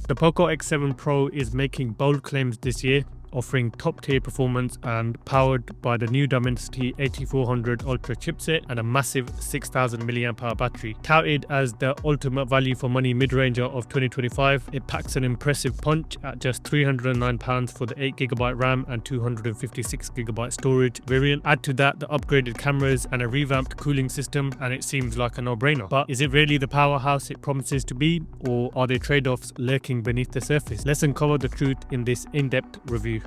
The POCO X7 Pro is making bold claims this year, offering top-tier performance and powered by the new Dimensity 8400 Ultra chipset and a massive 6000 mAh battery. Touted as the ultimate value for money mid-ranger of 2025, it packs an impressive punch at just £309 for the 8GB RAM and 256GB storage variant. Add to that the upgraded cameras and a revamped cooling system and it seems like a no-brainer. But is it really the powerhouse it promises to be, or are there trade-offs lurking beneath the surface? Let's uncover the truth in this in-depth review.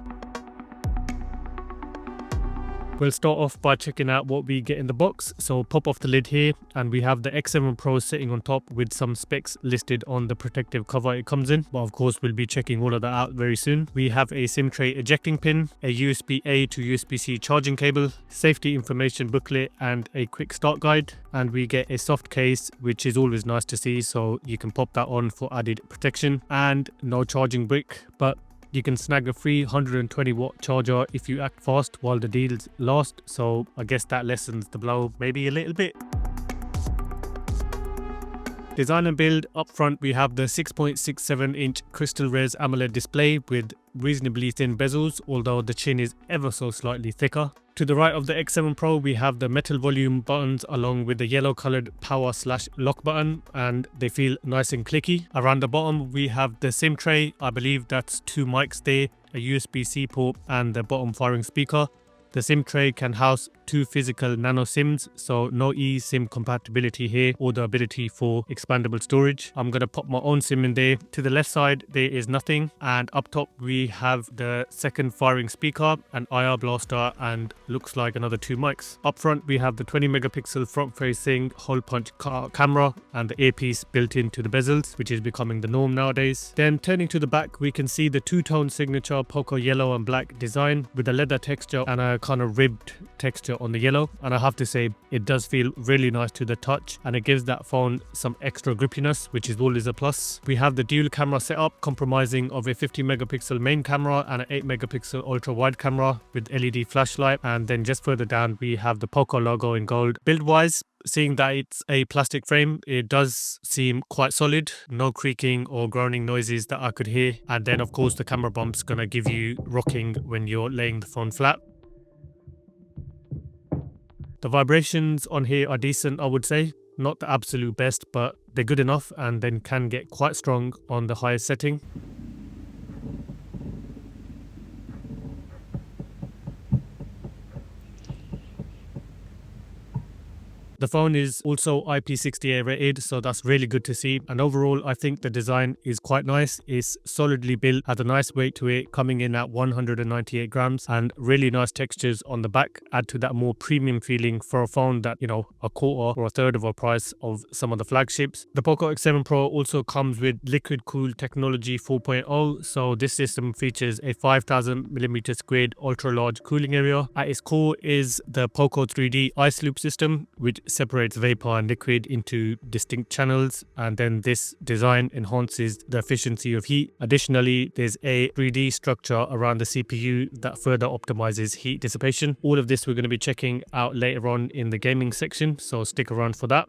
We'll start off by checking out what we get in the box. So pop off the lid here and we have the X7 Pro sitting on top with some specs listed on the protective cover it comes in. But of course we'll be checking all of that out very soon. We have a SIM tray ejecting pin, a USB-A to USB-C charging cable, safety information booklet and a quick start guide. And we get a soft case, which is always nice to see, so you can pop that on for added protection, and no charging brick, but you can snag a free 120 watt charger if you act fast while the deals last, so I guess that lessens the blow maybe a little bit. Design and build. Up front we have the 6.67 inch crystal res AMOLED display with reasonably thin bezels, although the chin is ever so slightly thicker. To the right of the X7 Pro we have the metal volume buttons along with the yellow coloured power/lock button, and they feel nice and clicky. Around the bottom we have the SIM tray. I believe that's two mics there, a USB-C port and the bottom firing speaker. The SIM tray can house two physical nano SIMs, so no eSIM compatibility here or the ability for expandable storage. I'm going to pop my own SIM in there. To the left side there is nothing, and up top we have the second firing speaker, an IR blaster and looks like another two mics. Up front we have the 20 megapixel front facing hole punch camera and the earpiece built into the bezels, which is becoming the norm nowadays. Then turning to the back we can see the two-tone signature POCO yellow and black design with a leather texture and a kind of ribbed texture on the yellow, and I have to say it does feel really nice to the touch and it gives that phone some extra grippiness, which is always a plus. We have the dual camera setup comprising of a 50 megapixel main camera and an 8 megapixel ultra wide camera with LED flashlight, and then just further down we have the POCO logo in gold. Build wise, seeing that it's a plastic frame, it does seem quite solid, no creaking or groaning noises that I could hear, and then of course the camera bump's gonna give you rocking when you're laying the phone flat. The vibrations on here are decent, I would say. Not the absolute best, but they're good enough and then can get quite strong on the highest setting. The phone is also IP68 rated, so that's really good to see. And overall, I think the design is quite nice. It's solidly built, has a nice weight to it, coming in at 198 grams, and really nice textures on the back add to that more premium feeling for a phone that, you know, a quarter or a third of the price of some of the flagships. The POCO X7 Pro also comes with liquid cool technology 4.0, so this system features a 5000mm² ultra large cooling area. At its core is the POCO 3D ice loop system, which separates vapor and liquid into distinct channels, and then this design enhances the efficiency of heat. Additionally, there's a 3D structure around the CPU that further optimizes heat dissipation. All of this we're going to be checking out later on in the gaming section, so stick around for that.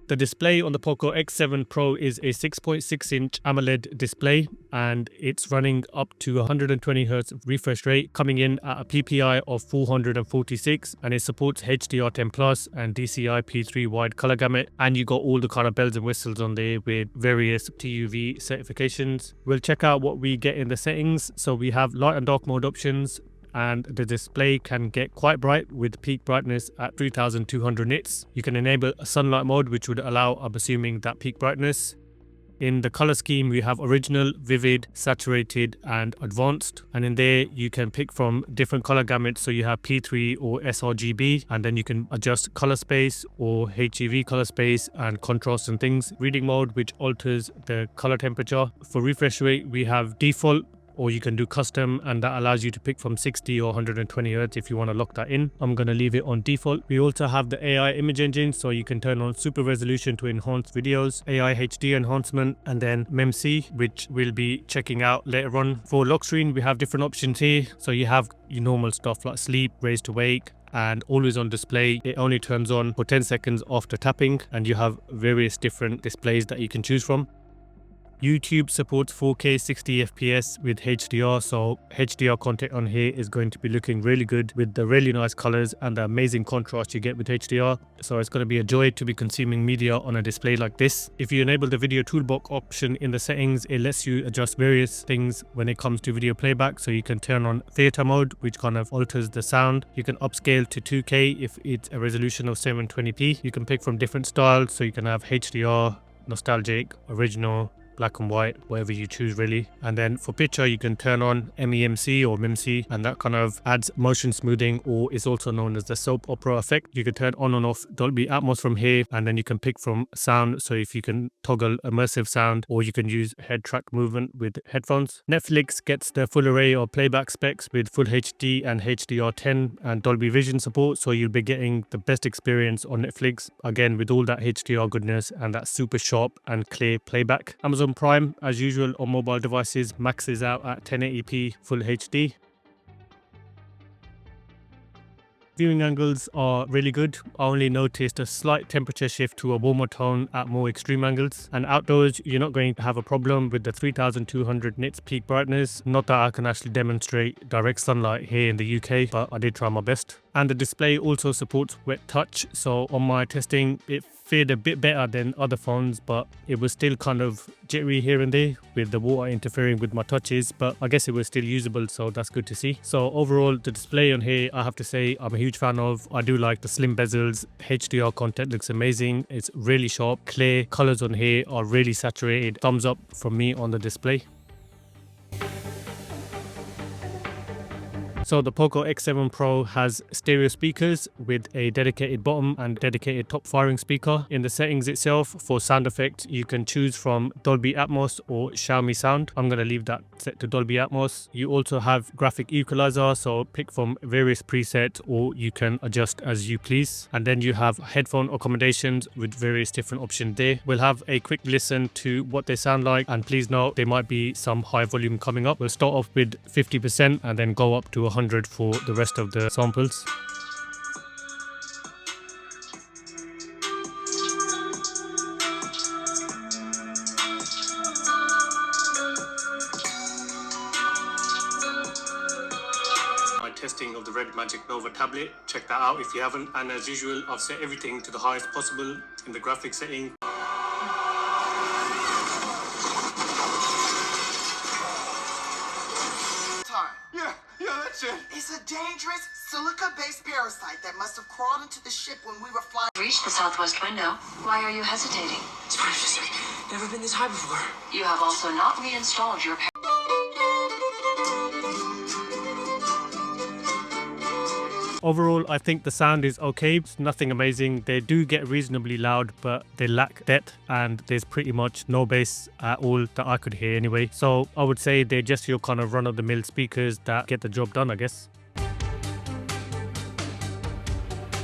The display on the POCO X7 Pro is a 6.6 inch AMOLED display, and it's running up to 120Hz refresh rate, coming in at a PPI of 446, and it supports HDR10 Plus and DCI P3 wide color gamut, and you got all the kind of bells and whistles on there with various TUV certifications. We'll check out what we get in the settings. So we have light and dark mode options, and the display can get quite bright with peak brightness at 3200 nits. You can enable a sunlight mode, which would allow, I'm assuming, that peak brightness. In the color scheme we have original, vivid, saturated and advanced, and in there you can pick from different color gamuts. So you have P3 or sRGB, and then you can adjust color space or HEV color space and contrast and things. Reading mode, which alters the color temperature. For refresh rate we have default or you can do custom, and that allows you to pick from 60 or 120 Hz if you want to lock that in. I'm going to leave it on default. We also have the AI image engine, so you can turn on super resolution to enhance videos, AI HD enhancement, and then MEMC, which we'll be checking out later on. For lock screen, we have different options here. So you have your normal stuff like sleep, raise to wake, and always on display. It only turns on for 10 seconds after tapping, and you have various different displays that you can choose from. YouTube supports 4K 60 FPS with HDR, so HDR content on here is going to be looking really good with the really nice colors and the amazing contrast you get with HDR. So it's going to be a joy to be consuming media on a display like this. If you enable the video toolbox option in the settings, it lets you adjust various things when it comes to video playback. So you can turn on theater mode, which kind of alters the sound. You can upscale to 2K if it's a resolution of 720p. You can pick from different styles, so you can have HDR, nostalgic, original, black and white, whatever you choose really. And then for picture, you can turn on MEMC or MEMC, and that kind of adds motion smoothing, or is also known as the soap opera effect. You can turn on and off Dolby Atmos from here, and then you can pick from sound, so if you can toggle immersive sound, or you can use head track movement with headphones. Netflix gets the full array of playback specs with full HD and HDR10 and Dolby Vision support, so you'll be getting the best experience on Netflix, again with all that HDR goodness and that super sharp and clear playback. Amazon Prime, as usual on mobile devices, maxes out at 1080p full HD. Viewing angles are really good. I only noticed a slight temperature shift to a warmer tone at more extreme angles. And outdoors, you're not going to have a problem with the 3200 nits peak brightness. Not that I can actually demonstrate direct sunlight here in the UK, but I did try my best. And the display also supports wet touch, so on my testing it fared a bit better than other phones, but it was still kind of jittery here and there with the water interfering with my touches, but I guess it was still usable, so that's good to see. So overall, the display on here, I have to say I'm a huge fan of. I do like the slim bezels, HDR content looks amazing, it's really sharp, clear, colors on here are really saturated. Thumbs up from me on the display. So the POCO X7 Pro has stereo speakers with a dedicated bottom and dedicated top firing speaker. In the settings itself, for sound effects, you can choose from Dolby Atmos or Xiaomi sound. I'm going to leave that set to Dolby Atmos. You also have graphic equalizer, so pick from various presets or you can adjust as you please. And then you have headphone accommodations with various different options there. We'll have a quick listen to what they sound like, and please note there might be some high volume coming up. We'll start off with 50% and then go up to 100 for the rest of the samples. My testing of the Red Magic Nova tablet, check that out if you haven't. And as usual, I've set everything to the highest possible in the graphics setting. It's a dangerous silica-based parasite that must have crawled into the ship when we were flying. Reached the southwest window. Why are you hesitating? It's never been this high before. You have also not reinstalled your Overall, I think the sound is okay. It's nothing amazing. They do get reasonably loud, but they lack depth, and there's pretty much no bass at all that I could hear anyway. So I would say they're just your kind of run-of-the-mill speakers that get the job done, I guess.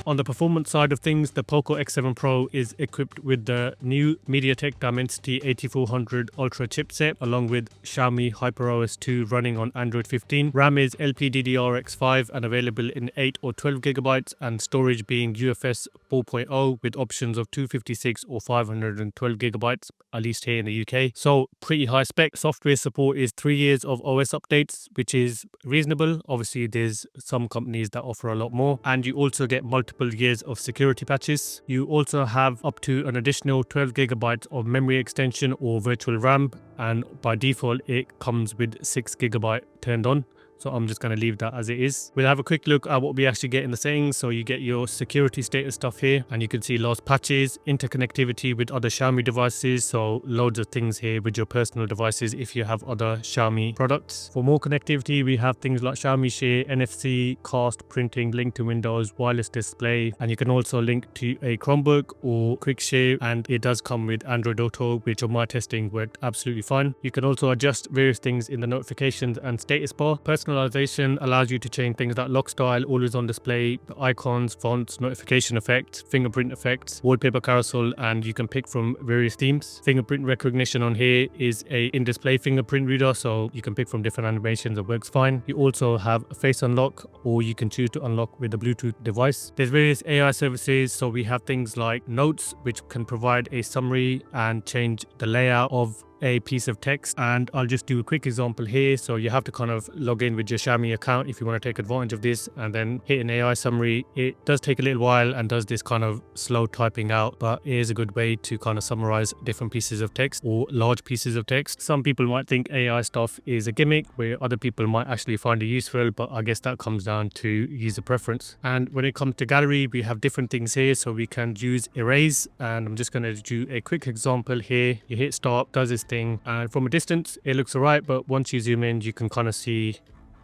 On the performance side of things, the POCO X7 Pro is equipped with the new MediaTek Dimensity 8400 Ultra chipset along with Xiaomi HyperOS 2 running on Android 15. RAM is LPDDR5 and available in 8 or 12 gigabytes, and storage being UFS 4.0 with options of 256 or 512 gigabytes, at least here in the UK. So pretty high spec. Software support is 3 years of OS updates, which is reasonable. Obviously, there's some companies that offer a lot more, and you also get multiple years of security patches. You also have up to an additional 12 gigabytes of memory extension or virtual RAM, and by default it comes with 6 gigabyte turned on. So I'm just going to leave that as it is. We'll have a quick look at what we actually get in the settings. So you get your security status stuff here, and you can see lost patches, interconnectivity with other Xiaomi devices. So loads of things here with your personal devices if you have other Xiaomi products. For more connectivity, we have things like Xiaomi Share, NFC, cast, printing, link to Windows, wireless display, and you can also link to a Chromebook or Quick Share, and it does come with Android Auto, which on my testing worked absolutely fine. You can also adjust various things in the notifications and status bar. Personalization allows you to change things like lock style, always on display, icons, fonts, notification effects, fingerprint effects, wallpaper carousel, and you can pick from various themes. Fingerprint recognition on here is a in-display fingerprint reader, so you can pick from different animations. It works fine. You also have face unlock, or you can choose to unlock with a Bluetooth device. There's various AI services, so we have things like Notes, which can provide a summary and change the layout of a piece of text, and I'll just do a quick example here. So you have to kind of log in with your Xiaomi account if you want to take advantage of this, and then hit an AI summary. It does take a little while and does this kind of slow typing out, but it is a good way to kind of summarize different pieces of text or large pieces of text. Some people might think AI stuff is a gimmick, where other people might actually find it useful, but I guess that comes down to user preference. And when it comes to gallery, we have different things here, so we can use erase, and I'm just going to do a quick example here. You hit stop, does this thing, and from a distance it looks alright, but once you zoom in you can kind of see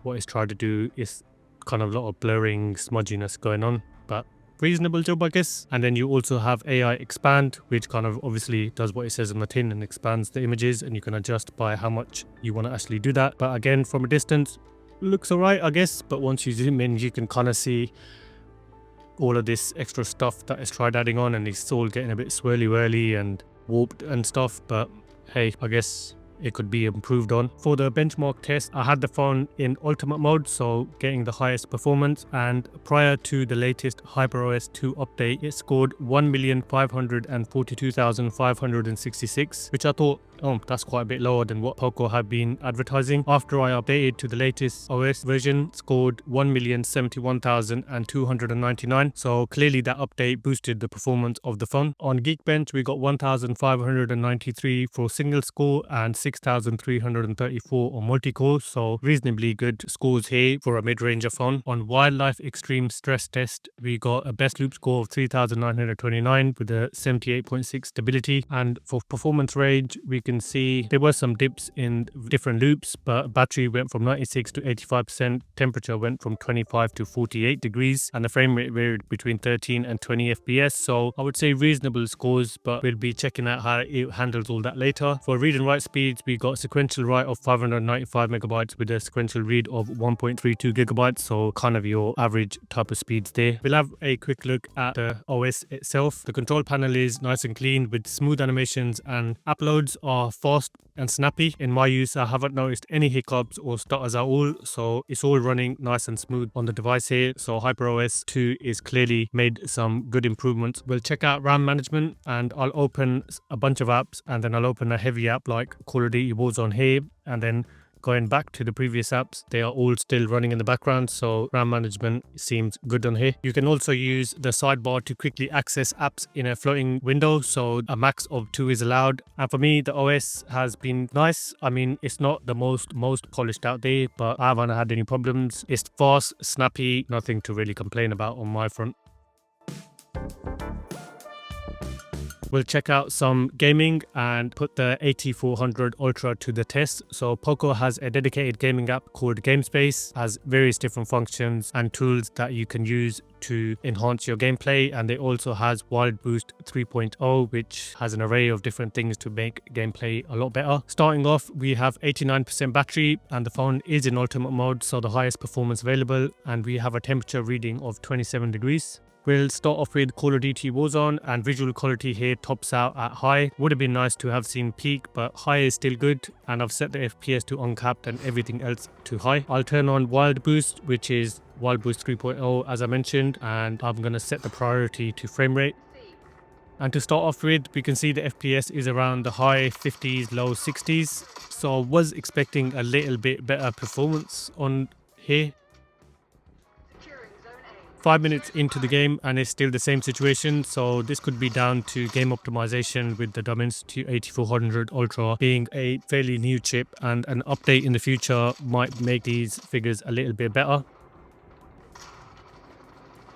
what it's trying to do is kind of a lot of blurring, smudginess going on, but reasonable job, I guess. And then you also have AI expand, which kind of obviously does what it says on the tin and expands the images, and you can adjust by how much you want to actually do that. But again, from a distance looks alright, I guess, but once you zoom in you can kind of see all of this extra stuff that is tried adding on, and it's all getting a bit swirly and warped and stuff, but hey, I guess it could be improved on. For the benchmark test, I had the phone in ultimate mode, so getting the highest performance, and prior to the latest HyperOS 2 update, it scored 1,542,566, which I thought, oh, that's quite a bit lower than what POCO had been advertising. After I updated to the latest OS version, scored 1,071,299. So clearly that update boosted the performance of the phone. On Geekbench, we got 1,593 for single score and 6,334 on multi-core. So reasonably good scores here for a mid-range phone. On Wildlife Extreme Stress Test, we got a best loop score of 3,929 with a 78.6 stability. And for performance range, we can see there were some dips in different loops, but battery went from 96 to 85%, temperature went from 25 to 48 degrees, and the frame rate varied between 13 and 20 FPS. So I would say reasonable scores, but we'll be checking out how it handles all that later. For read and write speeds, we got sequential write of 595 megabytes with a sequential read of 1.32 gigabytes, so kind of your average type of speeds there. We'll have a quick look at the OS itself. The control panel is nice and clean with smooth animations, and uploads are fast and snappy. In my use, I haven't noticed any hiccups or stutters at all, so it's all running nice and smooth on the device here. So HyperOS 2 is clearly made some good improvements. We'll check out RAM management, and I'll open a bunch of apps, and then I'll open a heavy app like Call of Duty Warzone here, and then going back to the previous apps, they are all still running in the background, so RAM management seems good on here. You can also use the sidebar to quickly access apps in a floating window, so a max of 2 is allowed. And for me, the OS has been nice. I mean, it's not the most polished out there, but I haven't had any problems. It's fast, snappy, nothing to really complain about on my front. We'll check out some gaming and put the 8400 Ultra to the test. So POCO has a dedicated gaming app called GameSpace, has various different functions and tools that you can use to enhance your gameplay, and it also has Wild Boost 3.0, which has an array of different things to make gameplay a lot better. Starting off, we have 89% battery, and the phone is in ultimate mode, so the highest performance available, and we have a temperature reading of 27 degrees. We'll start off with Call of Duty Warzone, and visual quality here tops out at high. Would have been nice to have seen peak, but high is still good, and I've set the FPS to uncapped and everything else to high. I'll turn on Wild Boost, which is Wild Boost 3.0 as I mentioned, and I'm going to set the priority to frame rate. And to start off with, we can see the FPS is around the high 50s, low 60s, so I was expecting a little bit better performance on here. 5 minutes into the game and it's still the same situation, so this could be down to game optimization with the Dimensity 8400 Ultra being a fairly new chip, and an update in the future might make these figures a little bit better.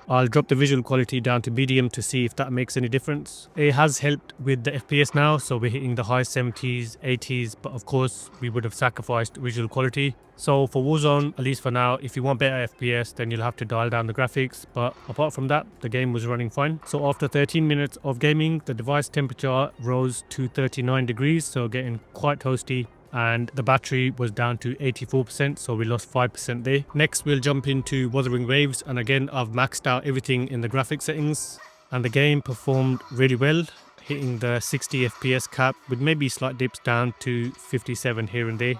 I'll drop the visual quality down to medium to see if that makes any difference. It has helped with the FPS now, so we're hitting the high 70s, 80s, but of course we would have sacrificed visual quality. So for Warzone, at least for now, if you want better FPS, then you'll have to dial down the graphics, but apart from that, the game was running fine. So after 13 minutes of gaming, the device temperature rose to 39 degrees, so getting quite toasty. And the battery was down to 84%, so we lost 5% there. Next we'll jump into Wuthering Waves, and again I've maxed out everything in the graphics settings, and the game performed really well, hitting the 60 FPS cap with maybe slight dips down to 57 here and there.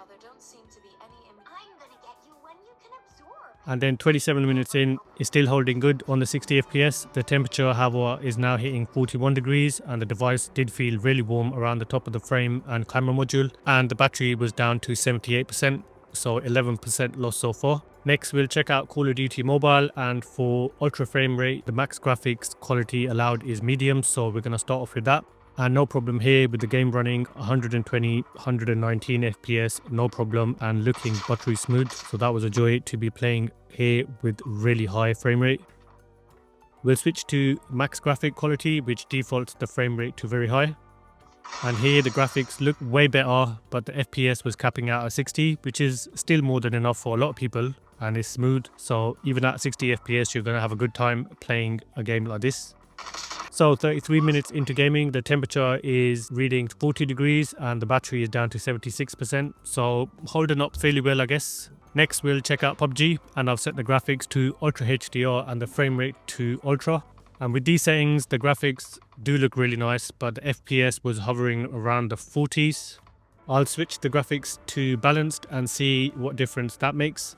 And then 27 minutes in, it's still holding good on the 60 FPS. The temperature, however, is now hitting 41 degrees, and the device did feel really warm around the top of the frame and camera module. And the battery was down to 78%, so 11% loss so far. Next, we'll check out Call of Duty Mobile, and for ultra frame rate, the max graphics quality allowed is medium, so we're going to start off with that. And no problem here with the game running 120, 119 FPS, no problem, and looking buttery smooth. So that was a joy to be playing here with really high frame rate. We'll switch to max graphic quality, which defaults the frame rate to very high. And here the graphics look way better, but the FPS was capping out at 60, which is still more than enough for a lot of people, and it's smooth. So even at 60 FPS, you're going to have a good time playing a game like this. So 33 minutes into gaming, the temperature is reading 40 degrees and the battery is down to 76%. So holding up fairly well, I guess. Next, we'll check out PUBG, and I've set the graphics to Ultra HDR and the frame rate to Ultra. And with these settings, the graphics do look really nice, but the FPS was hovering around the 40s. I'll switch the graphics to balanced and see what difference that makes.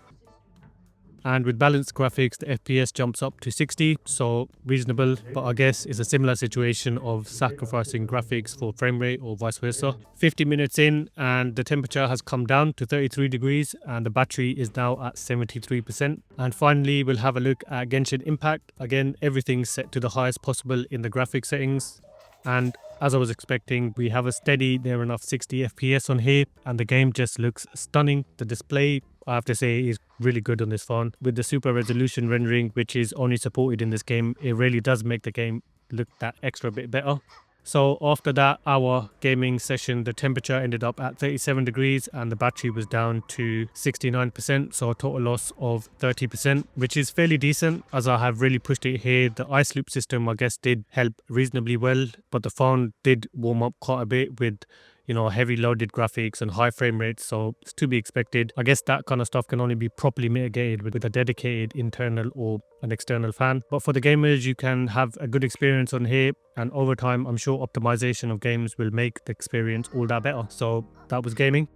And with balanced graphics, the FPS jumps up to 60, so reasonable, but I guess it's a similar situation of sacrificing graphics for frame rate or vice versa. 50 minutes in and the temperature has come down to 33 degrees and the battery is now at 73%. And finally, we'll have a look at Genshin Impact. Again, everything's set to the highest possible in the graphics settings. And as I was expecting, we have a steady near enough 60 FPS on here, and the game just looks stunning. The display, I have to say, is really good on this phone. With the super resolution rendering, which is only supported in this game, it really does make the game look that extra bit better. So after that hour gaming session, the temperature ended up at 37 degrees and the battery was down to 69%, so a total loss of 30%, which is fairly decent as I have really pushed it here. The ice loop system, I guess, did help reasonably well, but the phone did warm up quite a bit with, you know, heavy loaded graphics and high frame rates, so it's to be expected. I guess that kind of stuff can only be properly mitigated with a dedicated internal or an external fan. But for the gamers, you can have a good experience on here, and over time, I'm sure optimization of games will make the experience all that better. So that was gaming.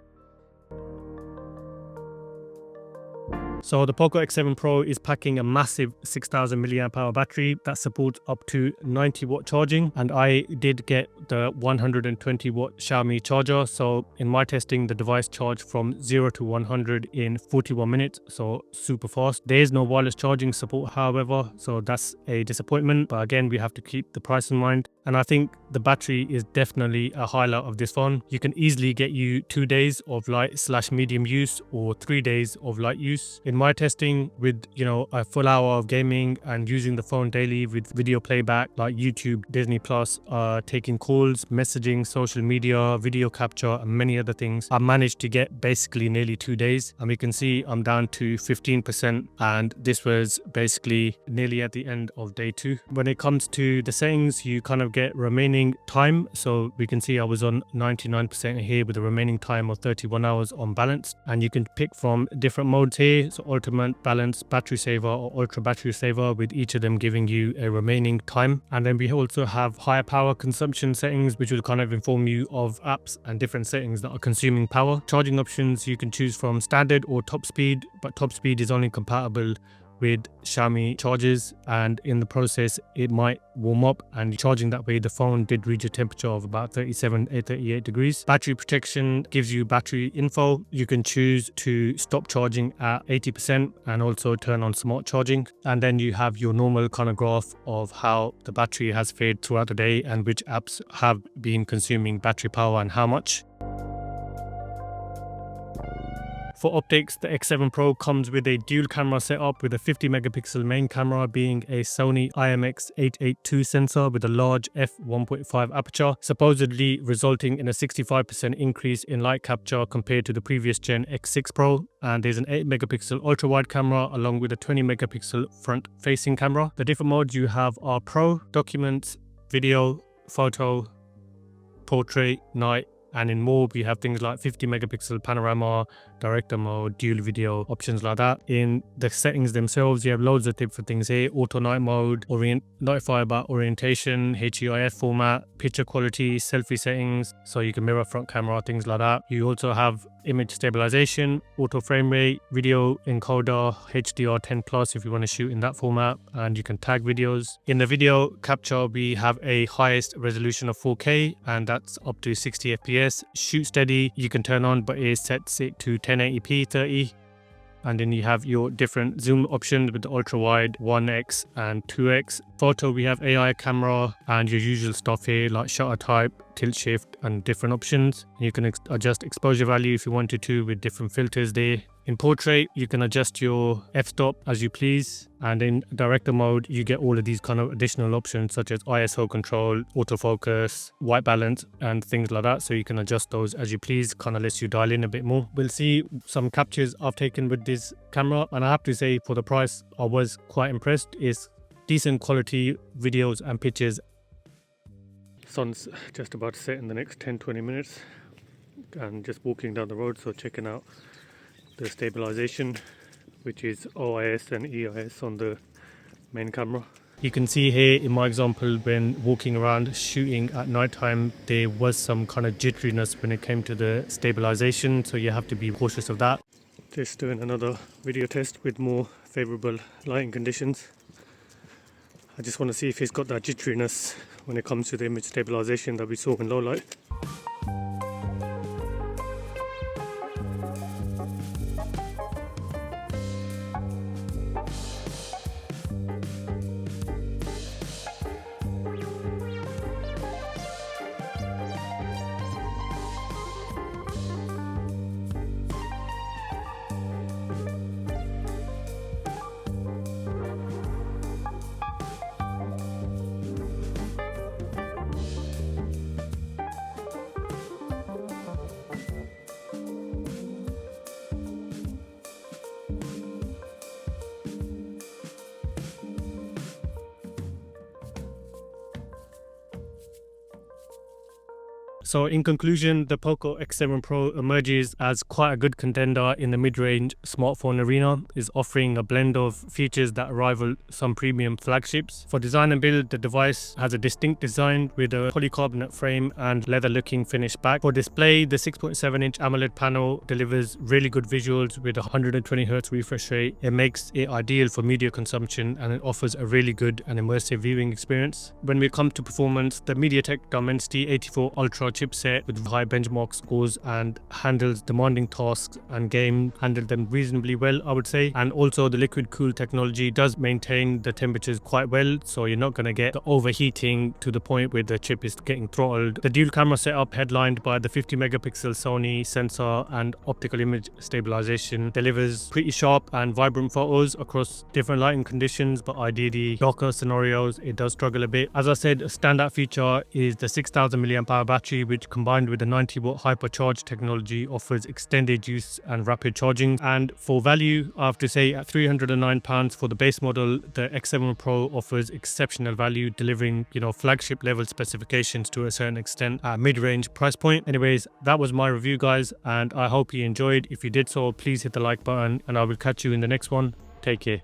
So the POCO X7 Pro is packing a massive 6000 mAh battery that supports up to 90 watt charging, and I did get the 120 watt Xiaomi charger. So in my testing, the device charged from 0 to 100 in 41 minutes, so super fast. There is no wireless charging support, however, so that's a disappointment, but again, we have to keep the price in mind. And I think the battery is definitely a highlight of this phone. You can easily get you 2 days of light/medium use or 3 days of light use. In my testing, with, you know, a full hour of gaming and using the phone daily with video playback like YouTube, Disney Plus, taking calls, messaging, social media, video capture, and many other things, I managed to get basically nearly 2 days. And we can see I'm down to 15%, and this was basically nearly at the end of day 2. When it comes to the settings, you kind of get remaining time, so we can see I was on 99% here with a remaining time of 31 hours on balance, and you can pick from different modes here, so ultimate, balance, battery saver, or ultra battery saver, with each of them giving you a remaining time. And then we also have higher power consumption settings, which will kind of inform you of apps and different settings that are consuming power. Charging options, you can choose from standard or top speed, but top speed is only compatible with Xiaomi chargers, and in the process it might warm up, and charging that way the phone did reach a temperature of about 38 degrees. Battery protection gives you battery info. You can choose to stop charging at 80% and also turn on smart charging, and then you have your normal kind of graph of how the battery has fared throughout the day and which apps have been consuming battery power and how much. For optics, the X7 Pro comes with a dual camera setup with a 50 megapixel main camera being a Sony IMX882 sensor with a large f1.5 aperture, supposedly resulting in a 65% increase in light capture compared to the previous gen X6 Pro. And there's an 8 megapixel ultra wide camera along with a 20 megapixel front facing camera. The different modes you have are Pro, Documents, Video, Photo, Portrait, Night, and in more we have things like 50 megapixel panorama, director mode, dual video, options like that. In the settings themselves, you have loads of different things here: auto night mode, notify about orientation, HEIF format, picture quality, selfie settings, so you can mirror front camera, things like that. You also have image stabilization, auto frame rate, video encoder, HDR10+ if you want to shoot in that format, and you can tag videos. In the video capture, we have a highest resolution of 4K, and that's up to 60 FPS. Shoot steady you can turn on, but it sets it to 1080p 30. And then you have your different zoom options with the ultra wide, 1x and 2x. Photo, we have AI camera and your usual stuff here like shutter type, tilt shift and different options. You can adjust exposure value if you wanted to with different filters there. In portrait, you can adjust your f-stop as you please, and in director mode you get all of these kind of additional options such as ISO control, autofocus, white balance and things like that, so you can adjust those as you please, kind of lets you dial in a bit more. We'll see some captures I've taken with this camera, and I have to say for the price I was quite impressed. It's decent quality videos and pictures. Sun's just about to set in the next 10-20 minutes, and just walking down the road, so checking out the stabilization, which is OIS and EIS on the main camera. You can see here in my example, when walking around shooting at night time, there was some kind of jitteriness when it came to the stabilization, so you have to be cautious of that. Just doing another video test with more favorable lighting conditions. I just want to see if it's got that jitteriness when it comes to the image stabilization that we saw in low light. So in conclusion, the POCO X7 Pro emerges as quite a good contender in the mid-range smartphone arena, is offering a blend of features that rival some premium flagships. For design and build, the device has a distinct design with a polycarbonate frame and leather-looking finished back. For display, the 6.7-inch AMOLED panel delivers really good visuals with a 120Hz refresh rate. It makes it ideal for media consumption, and it offers a really good and immersive viewing experience. When we come to performance, the MediaTek Dimensity 84 Ultra chipset with high benchmark scores and handles demanding tasks and handled them reasonably well, I would say. And also the liquid cool technology does maintain the temperatures quite well, so you're not going to get the overheating to the point where the chip is getting throttled. The dual camera setup, headlined by the 50 megapixel Sony sensor and optical image stabilization, delivers pretty sharp and vibrant photos across different lighting conditions, but ideally darker scenarios it does struggle a bit. As I said, a standout feature is the 6000 mAh battery, which combined with the 90-watt hypercharge technology offers extended use and rapid charging. And for value, I have to say at £309 for the base model, the X7 Pro offers exceptional value, delivering, flagship level specifications to a certain extent at mid-range price point. Anyways, that was my review, guys, and I hope you enjoyed. If you did so, please hit the like button, and I will catch you in the next one. Take care.